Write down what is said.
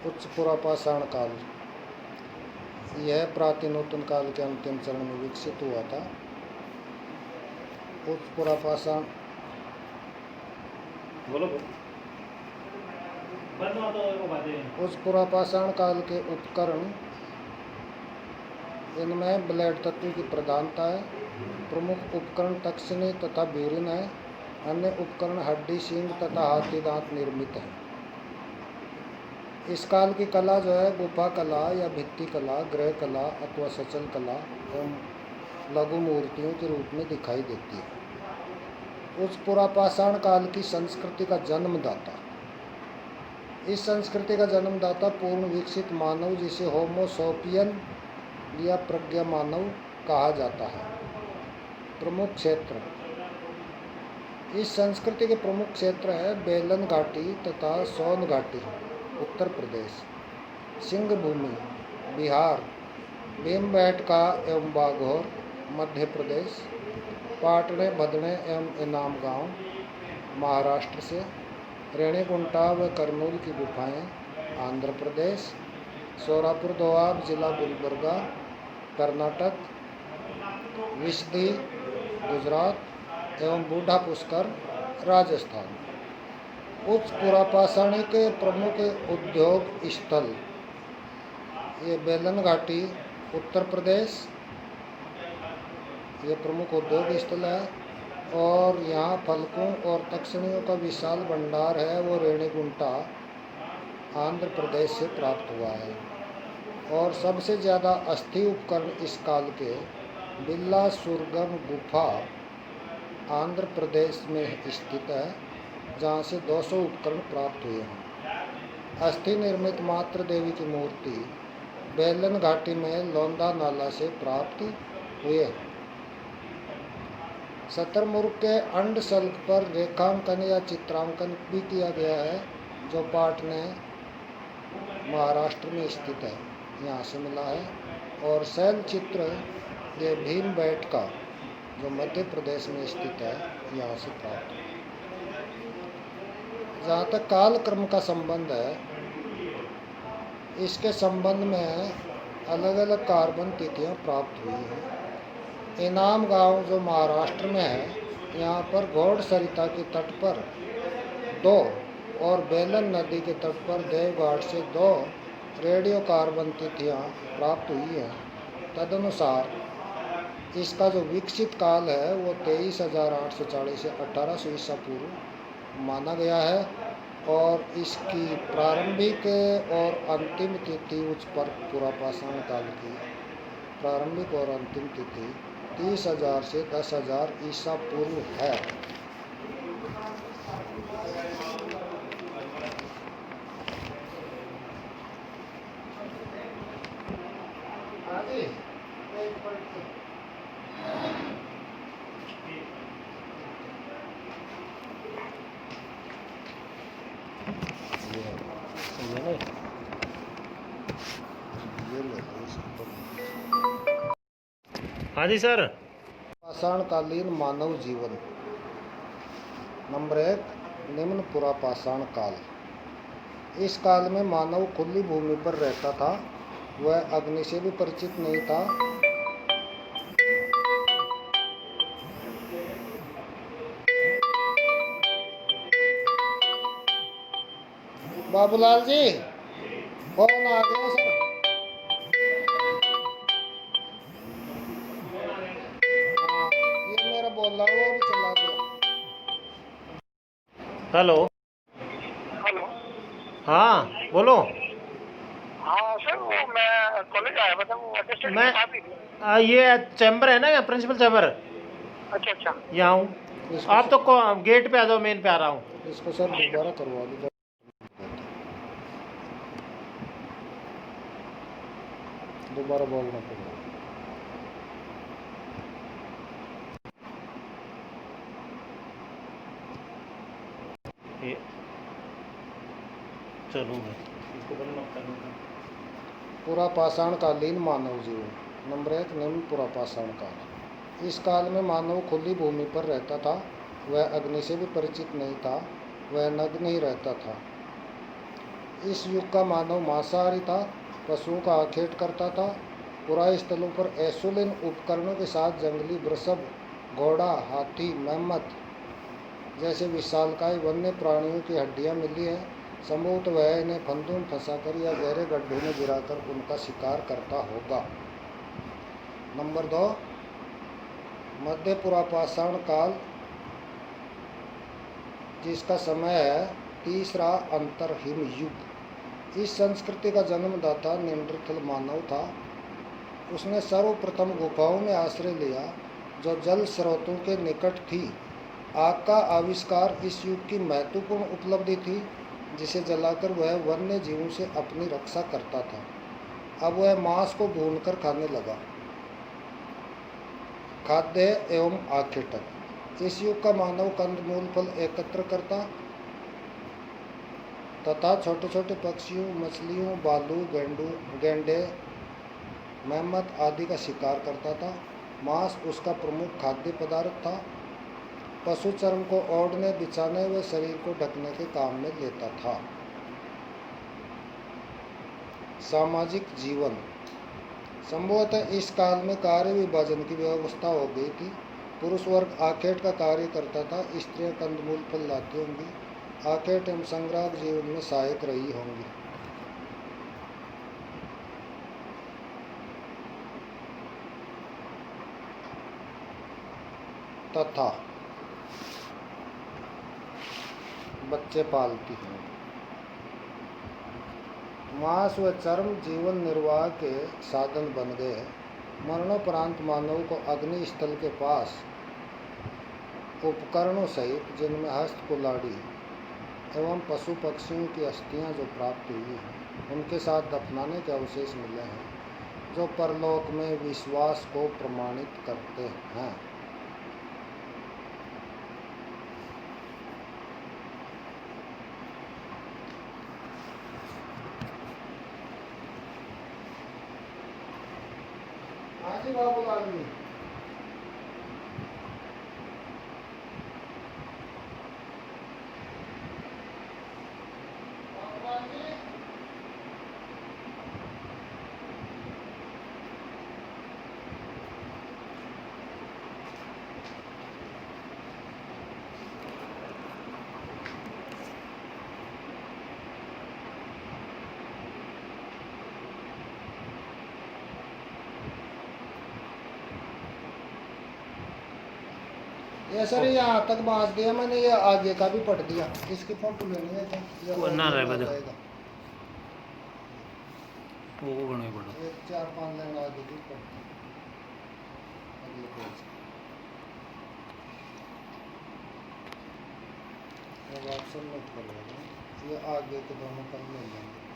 उच्च पुरापाषाण काल यह प्राचीनोत्तन काल के अंतिम चरण में विकसित हुआ था। उच्च पुरापाषाण उच्च पुरापाषाण काल के उपकरण, इनमें ब्लेड तत्व की प्रधानता है। प्रमुख उपकरण तक्षणी तथा ब्यूरिन है। अन्य उपकरण हड्डी, सींग तथा हाथी दांत निर्मित है। इस काल की कला जो है गुफा कला या भित्ति कला, गृह कला अथवा सचल कला एवं लघु मूर्तियों के रूप में दिखाई देती है। उच्च पुरापाषाण काल की संस्कृति का जन्मदाता, इस संस्कृति का जन्मदाता पूर्ण विकसित मानव, जिसे होमो सोपियन या प्रज्ञा मानव कहा जाता है। प्रमुख क्षेत्र, इस संस्कृति के प्रमुख क्षेत्र है बेलन घाटी तथा सोन घाटी उत्तर प्रदेश, सिंह भूमि बिहार, भीमबेटका एवं बाघोर मध्य प्रदेश, पाटने, भदने एवं इनाम गांव महाराष्ट्र से, रेणीगुंटा व करनूल की गुफाएं आंध्र प्रदेश, सोरापुर दोआब जिला गुलबर्गा कर्नाटक, विशदी गुजरात एवं बूढ़ा पुष्कर राजस्थान। उच्च पुरापाषाणी के प्रमुख उद्योग स्थल, ये बेलन घाटी उत्तर प्रदेश, ये प्रमुख उद्योग स्थल है। और यहाँ फलकों और तक्षणियों का विशाल भंडार है, वो रेणीगुंटा आंध्र प्रदेश से प्राप्त हुआ है। और सबसे ज़्यादा अस्थि उपकरण इस काल के बिल्ला सुरगम गुफा आंध्र प्रदेश में स्थित है, जहाँ से 200 उपकरण प्राप्त हुए हैं। अस्थि निर्मित मात्र देवी की मूर्ति बेलन घाटी में लोंदा नाला से प्राप्त हुए। शतरमुर्ग के अंड शल्क पर रेखांकन या चित्रांकन भी किया गया है, जो पाटने महाराष्ट्र में स्थित है, यहाँ से मिला है। और शैल चित्र ये भीमबेटका जो मध्य प्रदेश में स्थित है, यहाँ से प्राप्त है। जहाँ तक काल क्रम का संबंध है, इसके संबंध में अलग अलग कार्बन तिथियाँ प्राप्त हुई हैं। इनाम गांव जो महाराष्ट्र में है, यहाँ पर घोड़ सरिता के तट पर 2 और बेलन नदी के तट पर देवघाट से 2 रेडियो कार्बन तिथियाँ प्राप्त हुई हैं। तदनुसार इसका जो विकसित काल है वो 23,840 से 1800 ईसा पूर्व माना गया है। और इसकी प्रारंभिक और अंतिम तिथि उच्च पुरापाषाण काल की प्रारंभिक और अंतिम तिथि 30,000 से 10,000 ईसा पूर्व है। हाँ जी सर। पाषाणकालीन मानव जीवन। नंबर 1, निम्न पुरापाषाण काल। इस काल में मानव खुली भूमि पर रहता था, वह अग्नि से भी परिचित नहीं था। बाबूलाल जी, फोन आ गया सर। ये मेरा बोल रहा हुआ भी चला गया। हेलो। हेलो। हाँ बोलो। हाँ सर, वो मैं कॉलेज आया था, वो अटेस्टेड मैं की बात ही थी। ये चैम्बर है ना, या प्रिंसिपल चैम्बर, अच्छा अच्छा। यहाँ हूँ। आप तो गेट पे आ जाओ, मेन पे आ रहा हूँ। इसको सर दोबारा करवा दो, दोबारा बोलना पड़ेगा। चलो पुरापाषाणकालीन मानव जीवन। नंबर 1, निम्न पुरापाषाण काल। इस काल में मानव खुली भूमि पर रहता था, वह अग्नि से भी परिचित नहीं था, वह नग्न ही रहता था। इस युग का मानव मांसाहारी था, पशुओं का आखेट करता था। पुराने स्थलों पर एसुलिन उपकरणों के साथ जंगली वृषभ, घोड़ा, हाथी, मेमथ जैसे विशालकाय वन्य प्राणियों की हड्डियां मिली है। संभवतः वह इन्हें फंदों में फंसाकर या गहरे गड्ढों में गिराकर उनका शिकार करता होगा। नंबर 2, मध्य पुरापाषाण काल, जिसका समय है तीसरा अंतरहिम युग। इस संस्कृति का जन्मदाता निएंडरथल मानव था। उसने सर्वप्रथम गुफाओं में आश्रय लिया जो जल स्रोतों के निकट थी। आग का आविष्कार इस युग की महत्वपूर्ण उपलब्धि थी, जिसे जलाकर वह वन्य जीवों से अपनी रक्षा करता था। अब वह मांस को भूनकर खाने लगा। खाद्य एवं आखेटक। इस युग का मानव कंदमूल फल एकत्र करता तथा छोटे छोटे पक्षियों, मछलियों, भालू, गेंडे, मेमथ आदि का शिकार करता था। मांस उसका प्रमुख खाद्य पदार्थ था। पशु चर्म को ओढ़ने, बिछाने व शरीर को ढकने के काम में लेता था। सामाजिक जीवन। संभवतः इस काल में कार्य विभाजन की व्यवस्था हो गई थी। पुरुष वर्ग आखेट का कार्य करता था, स्त्रियां कंदमूल फल लाती होंगी। आखेट एवं संग्राहक जीवन में सहायक रही होंगी। तथा बच्चे पालती हैं। मांस व चर्म जीवन निर्वाह के साधन बन गए। मरणोपरांत मानव को अग्नि स्थल के पास उपकरणों सहित, जिनमें हस्त कुल्हाड़ी एवं पशु पक्षियों की अस्थियां जो प्राप्त हुई हैं, उनके साथ दफनाने के अवशेष मिले हैं, जो परलोक में विश्वास को प्रमाणित करते हैं। हाँ जी बाबूलाल जी। बाबूलाल जी। ये सर यहाँ तक बांध दिया मैंने, ये आगे का भी पट दिया। इसकी फोटो लेनी है तो ये वो ना रहे बदल। जाएगा। वो बने बड़ा। ये 4-5 लाइन आगे की पट दी। अगले पेज। अब आप सबमिट कर लेना। ये आगे के दोनों पन्ने लेंगे।